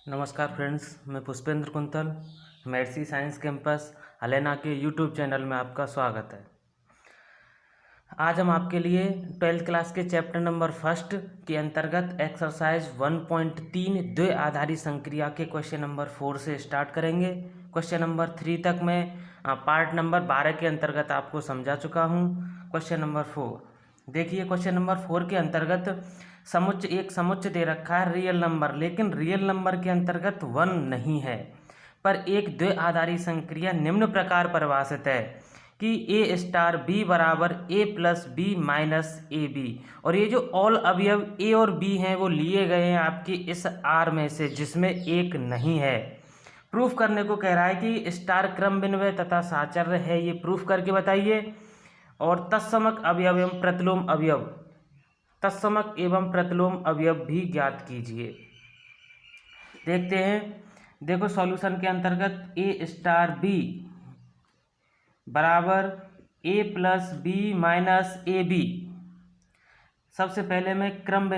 नमस्कार फ्रेंड्स, मैं पुष्पेंद्र कुंतल मेडसी साइंस कैंपस हलेना के यूट्यूब चैनल में आपका स्वागत है। आज हम आपके लिए 12th क्लास के चैप्टर नंबर फर्स्ट के अंतर्गत एक्सरसाइज 1.3 द्वि आधारी संक्रिया के क्वेश्चन नंबर 4 से स्टार्ट करेंगे। क्वेश्चन नंबर 3 तक मैं पार्ट नंबर 12 के अंतर्गत आपको समझा चुका हूँ। क्वेश्चन नंबर 4 देखिए। क्वेश्चन नंबर 4 के अंतर्गत एक समुच्चय दे रखा है रियल नंबर, लेकिन रियल नंबर के अंतर्गत 1 नहीं है, पर एक द्वि आधारी संक्रिया निम्न प्रकार परिभाषित है कि ए स्टार बी बराबर A plus B minus A B. और ये जो ऑल अवयव ए और बी हैं वो लिए गए हैं आपके इस आर में से, जिसमें एक नहीं है। प्रूफ करने को कह रहा है कि स्टार क्रम विन्वय तथा साचर्य है, ये प्रूफ करके बताइए। और तत्समक अवयव एवं प्रतिलोम अवयव, तत्समक एवं प्रतिलोम अवयव भी ज्ञात कीजिए। देखते हैं। देखो सॉल्यूशन के अंतर्गत ए स्टार बी बराबर A plus B minus A B. सबसे पहले मैं क्रम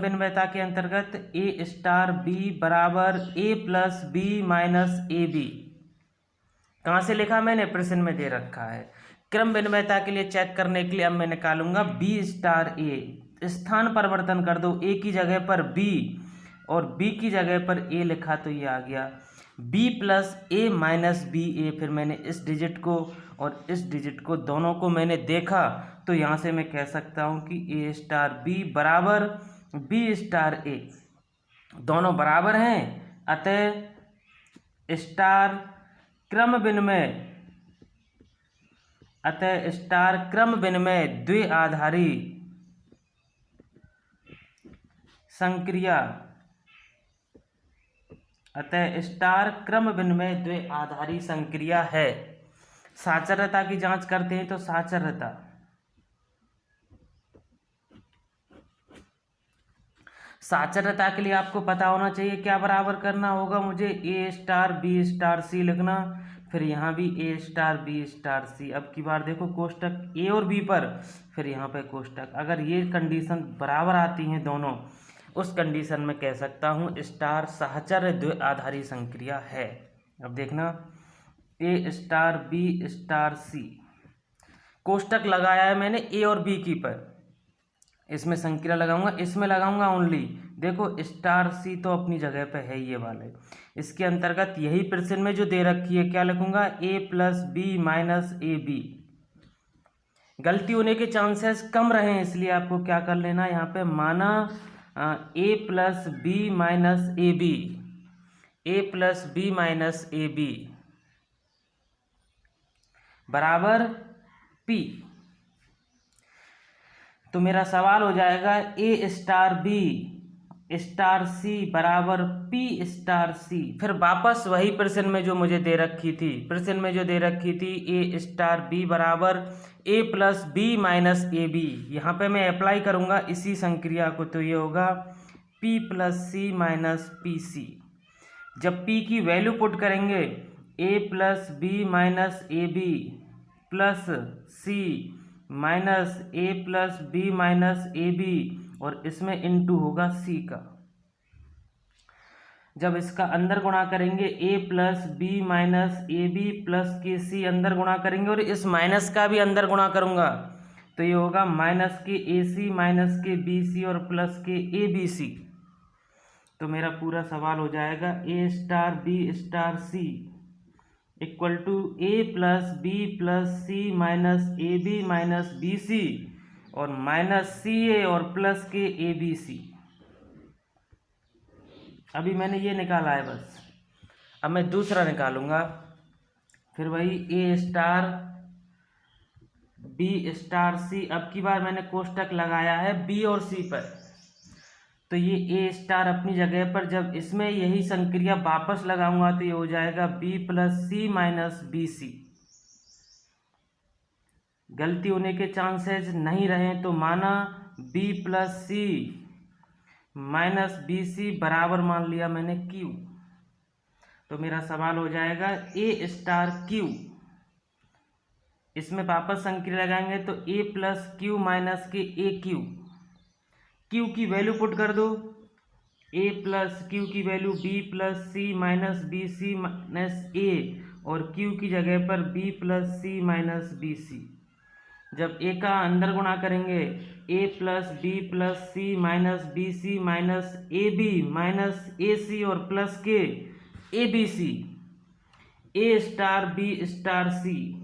विन्वयता के अंतर्गत ए स्टार बी बराबर A plus B minus A B कहाँ से लिखा मैंने? प्रश्न में दे रखा है। क्रम विन्वयता के लिए चेक करने के लिए अब मैं निकालूंगा बी स्टार ए। स्थान परिवर्तन कर दो, ए की जगह पर बी और बी की जगह पर ए लिखा तो ये आ गया बी प्लस ए माइनस बी ए। फिर मैंने इस डिजिट को और इस डिजिट को दोनों को मैंने देखा तो यहाँ से मैं कह सकता हूँ कि ए स्टार बी बराबर बी स्टार ए, दोनों बराबर हैं। अतः स्टार क्रम विनिमय द्वि आधारी संक्रिया, अतः स्टार क्रम विनिमय द्वि आधारी संक्रिया है। साचर्यता की जांच करते हैं तो साचर्यता के लिए आपको पता होना चाहिए क्या बराबर करना होगा मुझे, ए स्टार बी स्टार सी लिखना, फिर यहाँ भी ए स्टार बी स्टार सी। अब की बार देखो कोष्टक ए और बी पर, फिर यहाँ पे कोष्टक। अगर ये कंडीशन बराबर आती हैं दोनों, उस कंडीशन में कह सकता हूँ स्टार साहचर्य द्वि आधारी संक्रिया है। अब देखना ए स्टार बी स्टार सी, कोष्टक लगाया है मैंने ए और बी की पर, इसमें संक्रिया लगाऊंगा, इसमें लगाऊंगा ओनली। देखो स्टार सी तो अपनी जगह पे है ये वाले, इसके अंतर्गत यही प्रश्न में जो दे रखी है क्या लिखूंगा? A plus B minus A B. गलती होने के चांसेस कम रहे इसलिए आपको क्या कर लेना यहाँ पे, माना A plus B minus A B, A plus B minus A B बराबर पी। तो मेरा सवाल हो जाएगा A star B star C बराबर पी स्टार सी। फिर वापस वही प्रश्न में जो मुझे दे रखी थी, ए स्टार बी बराबर A plus B minus A B. यहाँ पे मैं अप्लाई करूँगा इसी संक्रिया को, तो ये होगा P plus C minus P C. जब पी की वैल्यू पुट करेंगे A plus B minus A B plus C minus A plus B minus A B, और इसमें इनटू होगा सी का। जब इसका अंदर गुणा करेंगे A plus B minus A B plus के सी, अंदर गुणा करेंगे और इस माइनस का भी अंदर गुणा करूंगा तो ये होगा माइनस के ए सी माइनस के बी सी और प्लस के ए बी सी। तो मेरा पूरा सवाल हो जाएगा A star B star C equal to A plus B plus C minus A B minus B C और माइनस सी ए और प्लस के ए बी सी। अभी मैंने ये निकाला है बस, अब मैं दूसरा निकालूंगा। फिर वही ए स्टार बी स्टार सी। अब की बार मैंने कोष्टक लगाया है बी और सी पर, तो ये ए स्टार अपनी जगह पर, जब इसमें यही संक्रिया वापस लगाऊंगा तो ये हो जाएगा B plus C minus B सी। गलती होने के चांसेस नहीं रहे तो माना B plus C minus B सी बराबर मान लिया मैंने क्यू। तो मेरा सवाल हो जाएगा ए स्टार क्यू। इसमें वापस संक्रिया लगाएंगे तो ए प्लस क्यू माइनस के ए क्यू क्यू की वैल्यू पुट कर दो, ए प्लस क्यू की value B plus C minus B C minus A, और क्यू की जगह पर B plus C minus B C. जब ए का अंदर गुणा करेंगे, A plus B plus C minus B C minus A B minus A C और प्लस के A B C, A star B star C.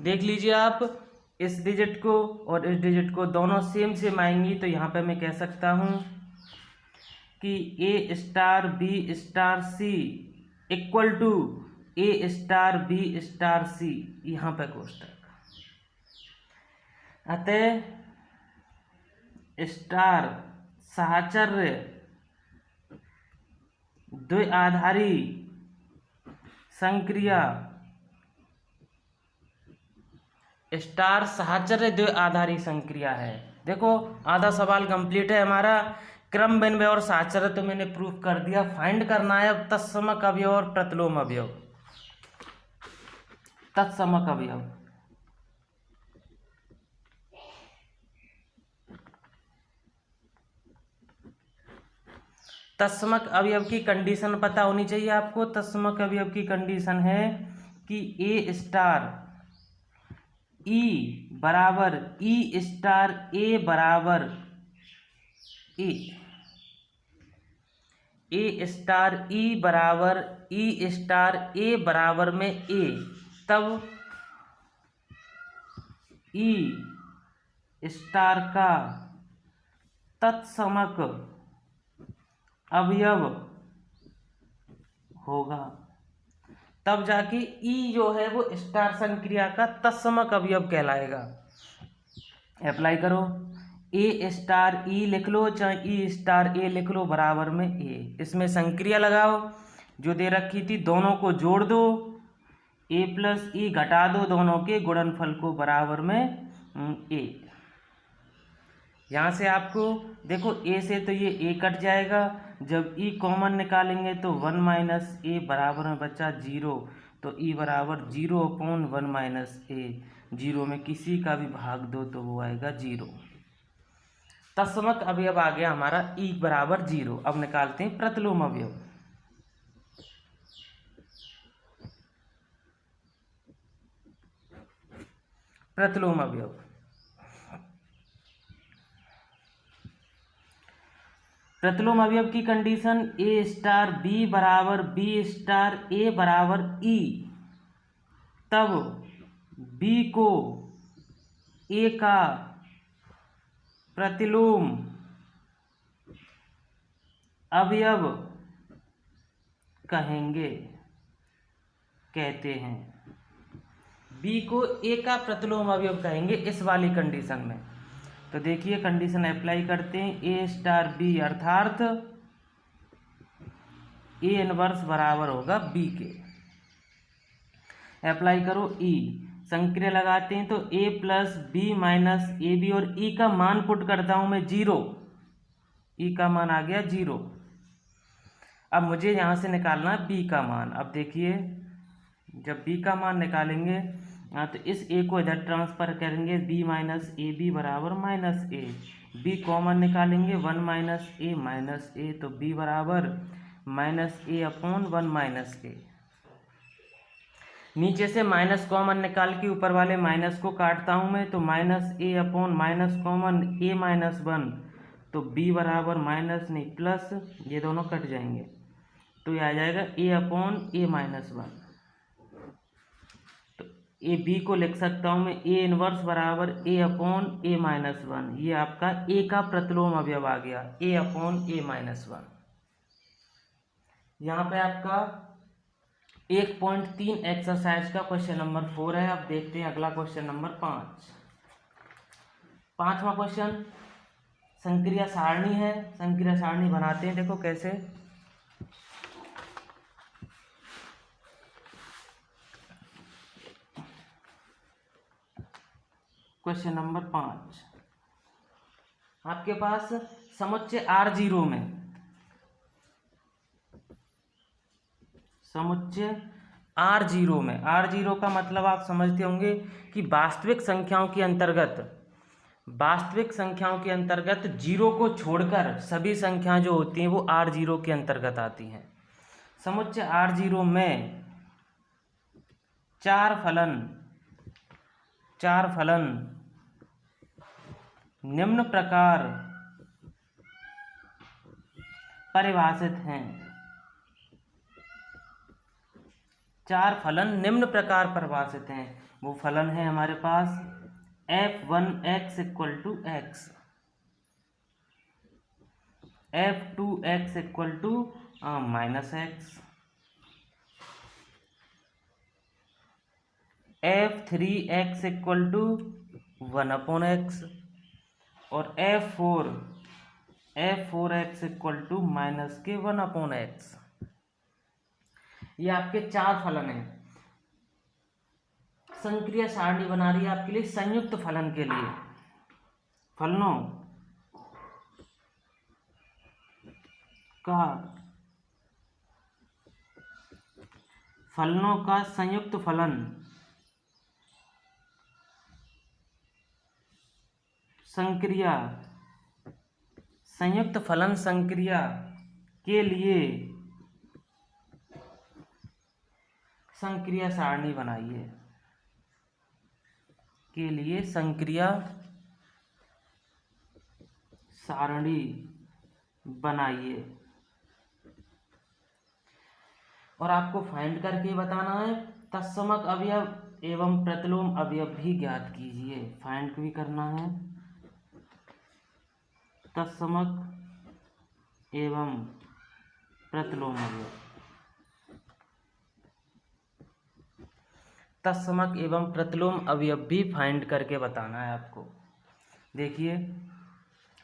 देख लीजिए आप, इस डिजिट को और इस डिजिट को दोनों सेम सेम आएंगी, तो यहाँ पे मैं कह सकता हूँ कि A star B star C equal to A star B star C, यहाँ पे कोष्टक। अतः स्टार साहचर्य द्विआधारी संक्रिया, स्टार साहचर्य द्विआधारी संक्रिया है। देखो आधा सवाल कंप्लीट है हमारा। क्रम विन्वय और साहचर्य तो मैंने प्रूफ कर दिया, फाइंड करना है अब तत्समक अवयव और प्रतिलोम अवयव। तत्समक अवयव, तत्समक अवयव की कंडीशन पता होनी चाहिए आपको। तत्समक अवयव की कंडीशन है कि ए स्टार ई बराबर ई स्टार ए बराबर ए स्टार ई बराबर ई स्टार ए बराबर में ए, तब ई स्टार का तत्समक अवयव होगा, तब जाके ई जो है वो स्टार संक्रिया का तत्समक अवयव कहलाएगा। अप्लाई करो, ए स्टार ई लिख लो चाहे ई स्टार ए लिख लो, बराबर में ए। इसमें संक्रिया लगाओ जो दे रखी थी, दोनों को जोड़ दो, ए प्लस ई घटा दो दोनों के गुणनफल को, बराबर में ए। यहाँ से आपको देखो ए से तो ये ए कट जाएगा, जब ई कॉमन निकालेंगे तो 1 माइनस ए बराबर में बचा 0, तो ई बराबर 0/1 माइनस ए। 0 में किसी का भी भाग दो तो वो आएगा 0। तत्समक अवयव आ गया हमारा ई बराबर 0। अब निकालते हैं प्रतिलोम अवयव। प्रतिलोम अवयव, प्रतिलोम अवयव की कंडीशन ए स्टार बी बराबर बी स्टार ए बराबर ई, तब बी को ए का प्रतिलोम अवयव कहेंगे, कहते हैं। बी को ए का प्रतिलोम अवयव कहेंगे इस वाली कंडीशन में। तो देखिए कंडीशन अप्लाई करते हैं, ए स्टार बी अर्थात ए इनवर्स बराबर होगा बी के। अप्लाई करो ई, संक्रिया लगाते हैं तो A plus B minus A B, और ई का मान पुट करता हूं मैं 0, ई का मान आ गया 0। अब मुझे यहाँ से निकालना है बी का मान। अब देखिए जब बी का मान निकालेंगे तो इस ए को इधर ट्रांसफर करेंगे, बी माइनस ए बी बराबर माइनस ए, बी कॉमन निकालेंगे 1 माइनस ए, तो बी बराबर -a/1 माइनस ए। नीचे से माइनस कॉमन निकाल के ऊपर वाले माइनस को काटता हूँ मैं, तो -a/ माइनस कॉमन a-1, तो b बराबर माइनस नहीं प्लस, ये दोनों कट जाएंगे, तो ये आ जाएगा a/a-1। तो ए बी को लिख सकता हूँ मैं ए इनवर्स बराबर a/a-1। ये आपका ए का प्रतिलोम अवयव आ गया, a/a-1। यहाँ पे आपका 1.3 एक्सरसाइज का क्वेश्चन नंबर 4 है। अब देखते हैं अगला क्वेश्चन नंबर 5। 5वां क्वेश्चन संक्रिया सारणी है। संक्रिया सारणी बनाते हैं, देखो कैसे। क्वेश्चन नंबर 5, आपके पास समुच्चय R0 में, समुच्चय R0 में, R0 का मतलब आप समझते होंगे कि वास्तविक संख्याओं के अंतर्गत जीरो को छोड़कर सभी संख्याएं जो होती हैं वो R0 के अंतर्गत आती हैं। समुच्चय R0 में चार फलन निम्न प्रकार परिभाषित हैं। चार फलन निम्न प्रकार परिभाषित हैं। वो फलन है हमारे पास f1x equal to x, f2x equal to minus x, f3x equal to 1/x और f4x इक्वल टू माइनस के 1/x। ये आपके चार फलन हैं। संक्रिया सारणी बना रही है आपके लिए संयुक्त फलन के लिए। फलनों का संयुक्त फलन संयुक्त फलन संक्रिया के लिए संक्रिया सारणी बनाइए। के लिए संक्रिया सारणी बनाइए और आपको फाइंड करके बताना है। तत्समक अवयव एवं प्रतिलोम अवयव भी ज्ञात कीजिए। फाइंड भी करना है तत्समक एवं प्रतिलोम अवयव। तत्समक एवं प्रतिलोम अवयव भी फाइंड करके बताना है आपको। देखिए,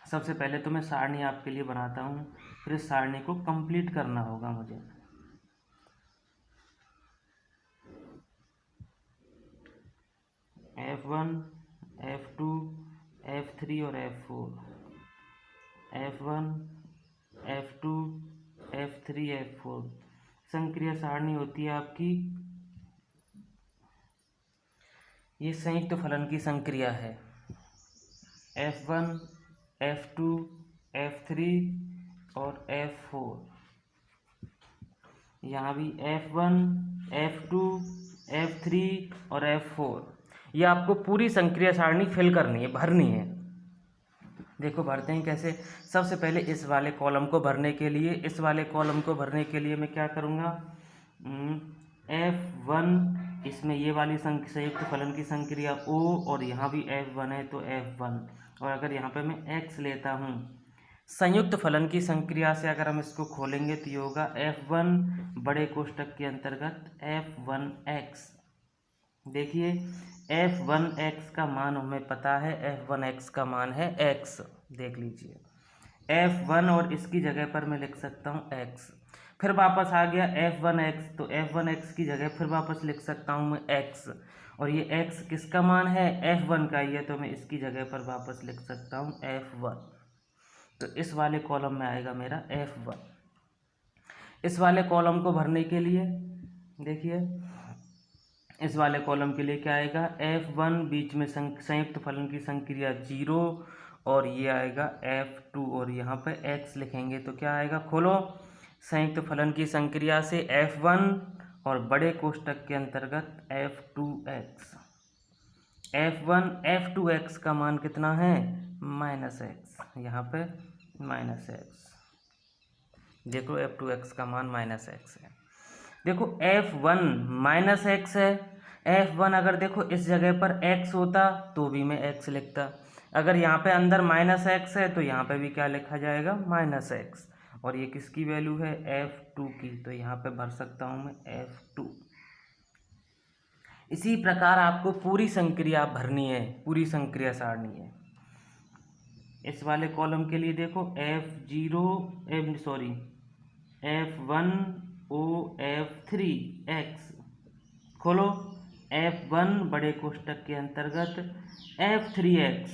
सबसे पहले तो मैं सारणी आपके लिए बनाता हूँ, फिर इस सारणी को कंप्लीट करना होगा मुझे। F1, F2, F3 और F4, F1, F2, F3, F4 संक्रिया सारणी होती है आपकी। ये संयुक्त फलन की संक्रिया है। F1, F2, F3 और F4। यहाँ भी F1, F2, F3 और F4। ये आपको पूरी संक्रिया सारणी फिल करनी है, भरनी है। देखो भरते हैं कैसे। सबसे पहले इस वाले कॉलम को भरने के लिए मैं क्या करूँगा, F1 इसमें ये वाली संयुक्त फलन की संक्रिया O और यहाँ भी F1 है तो F1, और अगर यहाँ पे मैं X लेता हूँ संयुक्त फलन की संक्रिया से, अगर हम इसको खोलेंगे तो ये होगा F1 बड़े कोष्टक के अंतर्गत F1x। देखिए F1x का मान हमें पता है, F1x का मान है x। देख लीजिए F1 और इसकी जगह पर मैं लिख सकता हूँ x। फिर वापस आ गया F1x, तो F1x की जगह फिर वापस लिख सकता हूँ मैं x, और ये x किसका मान है, F1 का ही है, तो मैं इसकी जगह पर वापस लिख सकता हूँ F1। तो इस वाले कॉलम में आएगा मेरा F1। इस वाले कॉलम को भरने के लिए देखिए, इस वाले कॉलम के लिए क्या आएगा, F1 बीच में संयुक्त फलन की संक्रिया 0 और ये आएगा F2 और यहाँ पे x लिखेंगे तो क्या आएगा, खोलो, संयुक्त फलन की संक्रिया से F1 और बड़े कोष्टक के अंतर्गत F2x। F1 F2x का मान कितना है, -x, यहाँ पे -x। देखो F2x का मान -x है। देखो F1 -x है। F1 अगर देखो इस जगह पर x होता तो भी मैं x लिखता। अगर यहाँ पे अंदर -x है तो यहाँ पे भी क्या लिखा जाएगा, -x, और ये किसकी वैल्यू है, F2 की, तो यहाँ पे भर सकता हूँ मैं F2। इसी प्रकार आपको पूरी संक्रिया भरनी है, पूरी संक्रिया सारणी है। इस वाले कॉलम के लिए देखो F1OF3x, खोलो, F1 बड़े कोष्टक के अंतर्गत F3x,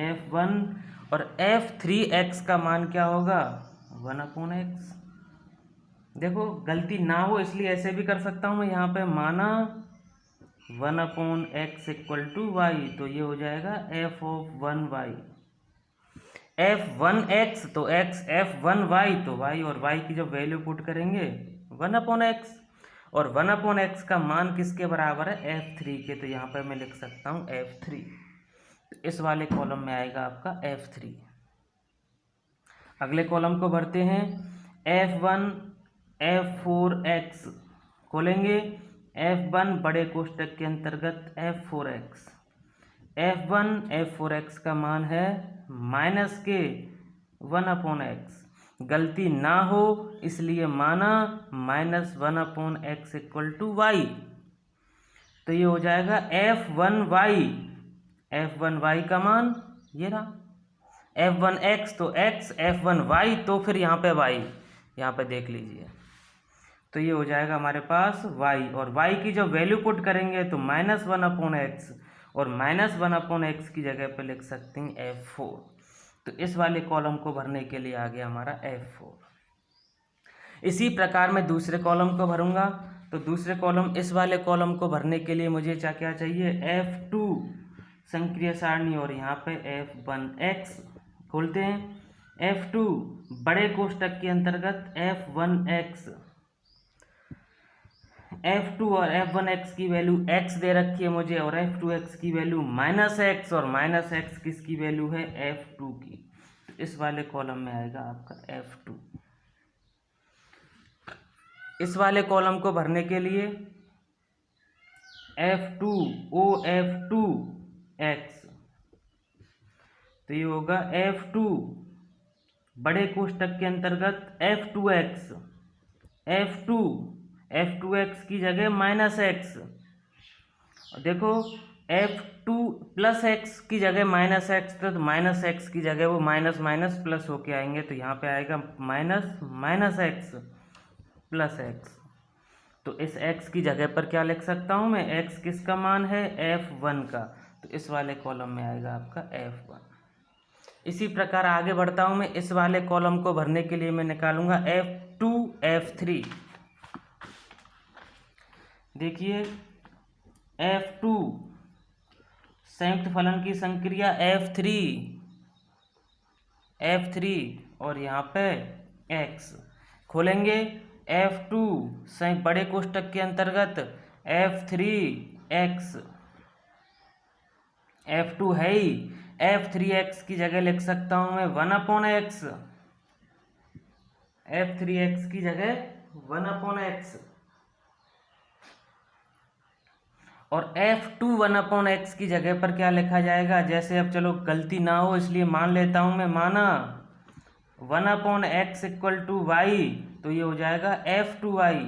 F1 और F3x का मान क्या होगा, 1/x। देखो गलती ना हो इसलिए ऐसे भी कर सकता हूँ मैं, यहाँ पे माना 1/x इक्वल टू वाई, तो ये हो जाएगा f(1y). f(1x) तो x, f(1y) तो y, और y की जब वैल्यू पुट करेंगे 1/x, और 1/x का मान किसके बराबर है, f3 के, तो यहाँ पर मैं लिख सकता हूँ f3। तो इस वाले कॉलम में आएगा आपका f3। अगले कॉलम को भरते हैं, f1 f4x, खोलेंगे f1 बड़े कोष्टक के अंतर्गत f4x, f1 f4x का मान है माइनस के 1/x, गलती ना हो इसलिए माना -1/x इक्वल टू वाई, तो ये हो जाएगा f1y, f1y का मान ये रहा, f1x तो x, f1y तो फिर यहाँ पे y, यहाँ पे देख लीजिए, तो ये हो जाएगा हमारे पास y, और y की जब वैल्यू पुट करेंगे तो -1/x, और -1/x की जगह पे लिख सकते हैं f4। तो इस वाले कॉलम को भरने के लिए आ गया हमारा f4। इसी प्रकार मैं दूसरे कॉलम को भरूंगा, तो दूसरे कॉलम, इस वाले कॉलम को भरने के लिए मुझे क्या चाहिए, f2 संक्रिय सारणी, और यहाँ पे f1x, खोलते हैं f2 बड़े कोष्टक के अंतर्गत f1x, f2 और f1x की वैल्यू x दे रखी है मुझे, और f2x की वैल्यू -x, और -x किसकी वैल्यू है, f2 की, तो इस वाले कॉलम में आएगा आपका f2। इस वाले कॉलम को भरने के लिए f2 OF2x, तो ये होगा f2 बड़े कोष्टक के अंतर्गत f2x, f2x की जगह -x, देखो f2 + x की जगह -x, तो -x की जगह वो माइनस माइनस प्लस होके आएंगे, तो यहाँ पे आएगा -x + x, तो इस x की जगह पर क्या लिख सकता हूँ मैं, x किसका मान है, f1 का, तो इस वाले कॉलम में आएगा आपका f1। इसी प्रकार आगे बढ़ता हूँ मैं, इस वाले कॉलम को भरने के लिए मैं निकालूंगा f2 f3, देखिए f2 संयुक्त फलन की संक्रिया f3 और यहाँ पे x, खोलेंगे f2 संयुक्त बड़े कोष्टक के अंतर्गत f3x, f2 है ही, f3x की जगह लिख सकता हूँ मैं 1/x, f3x की जगह 1/x, और f2 1/x की जगह पर क्या लिखा जाएगा, जैसे अब चलो गलती ना हो इसलिए मान लेता हूँ मैं, माना 1/x इक्वल टू वाई, तो ये हो जाएगा f2y,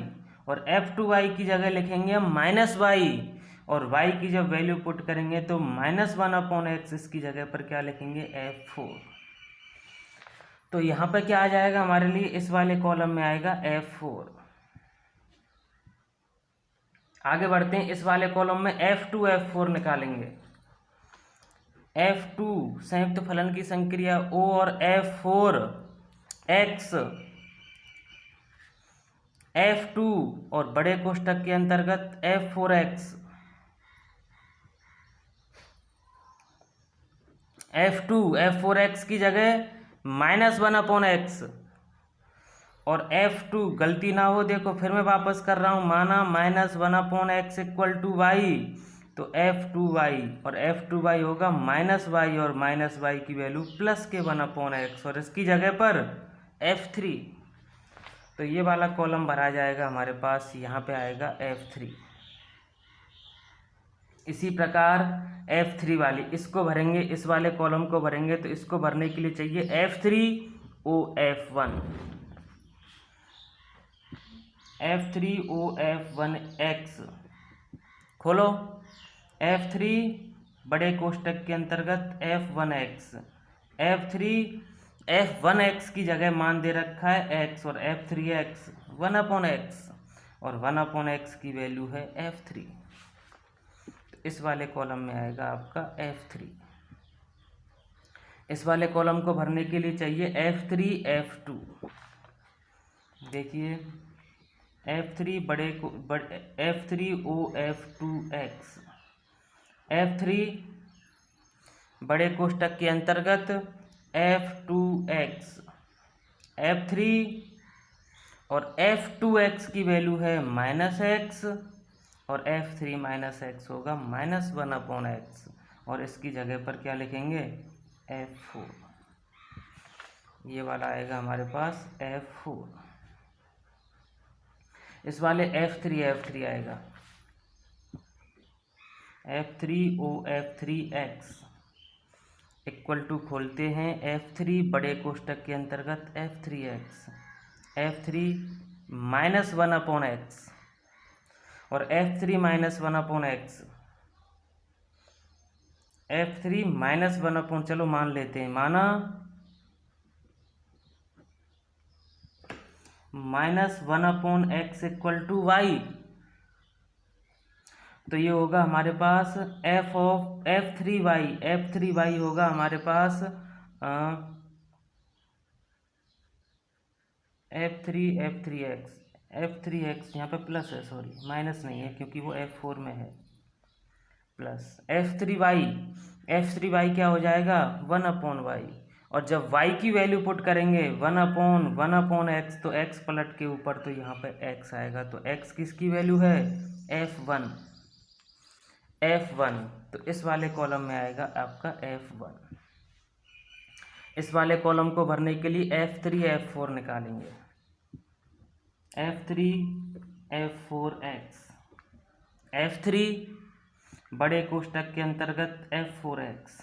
और f2y की जगह लिखेंगे हम -y, और y की जब वैल्यू पुट करेंगे तो -1/x, इसकी जगह पर क्या लिखेंगे, f4। तो यहाँ पर क्या आ जाएगा हमारे लिए, इस वाले कॉलम में आएगा f4। आगे बढ़ते हैं, इस वाले कॉलम में f2 f4 निकालेंगे, f2 संयुक्त फलन की संक्रिया O और f4x, f2 और बड़े कोष्टक के अंतर्गत f4x, f2 f4x की जगह -1/x, और f2 गलती ना हो, देखो फिर मैं वापस कर रहा हूँ, माना -1/x इक्वल टू वाई, तो f2y, और f2y होगा -y, और -y की वैल्यू प्लस के 1/x, और इसकी जगह पर f3, तो ये वाला कॉलम भरा जाएगा हमारे पास, यहाँ पे आएगा f3। इसी प्रकार f3 वाली, इसको भरेंगे, इस वाले कॉलम को भरेंगे, तो इसको भरने के लिए चाहिए f3 OF1, f3 OF1x, खोलो f3 बड़े कोष्टक के अंतर्गत f1x, f3 f1x की जगह मान दे रखा है x, और f3x 1/x, और 1/x की वैल्यू है f3, तो इस वाले कॉलम में आएगा आपका f3। इस वाले कॉलम को भरने के लिए चाहिए f3 f2, देखिए F3 F3OF2X, F3 बड़े कोष्टक के अंतर्गत F2X, F3 और F2X की वैल्यू है -x और F3 -x होगा -1/x और इसकी जगह पर क्या लिखेंगे F4, ये वाला आएगा हमारे पास F4। इस वाले F3 आएगा F3OF3X इक्वल टू खोलते हैं F3 बड़े कोष्टक के अंतर्गत F3X, F3 -1/x और F3 -1/x, F3 -1 चलो मान लेते हैं, माना -1/x इक्वल टू y, तो ये होगा हमारे पास F3y होगा हमारे पास F3x यहाँ पे प्लस है, सॉरी माइनस नहीं है क्योंकि वो F4 में है, प्लस F3y क्या हो जाएगा 1/y, और जब y की वैल्यू पुट करेंगे 1/x तो x पलट के ऊपर तो यहाँ पे x आएगा, तो x किसकी वैल्यू है F1, तो इस वाले कॉलम में आएगा आपका F1। इस वाले कॉलम को भरने के लिए F3 F4 निकालेंगे, F3 F4X, F3 बड़े कोष्टक के अंतर्गत F4X,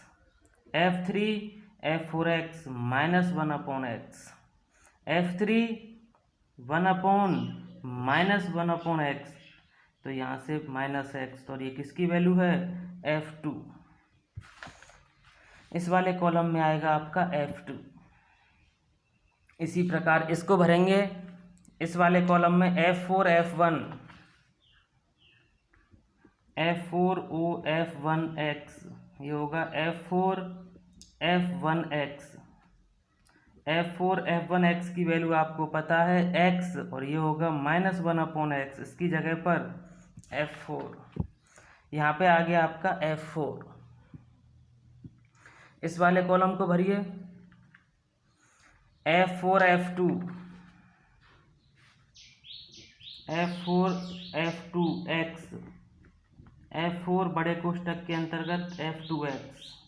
F3 F4X -1/x, F3 1/-1/x, तो यहाँ से -x, तो ये किसकी वैल्यू है F2। इस वाले कॉलम में आएगा आपका F2। इसी प्रकार इसको भरेंगे, इस वाले कॉलम में F4 F1, F4OF1X, ये होगा F4 F1X, F4 F1X की वैल्यू आपको पता है x और ये होगा -1/x, इसकी जगह पर F4, यहाँ पे आ गया आपका F4। इस वाले कॉलम को भरिए F4 F2, F4 F2X, F4 बड़े कोष्टक के अंतर्गत F2X,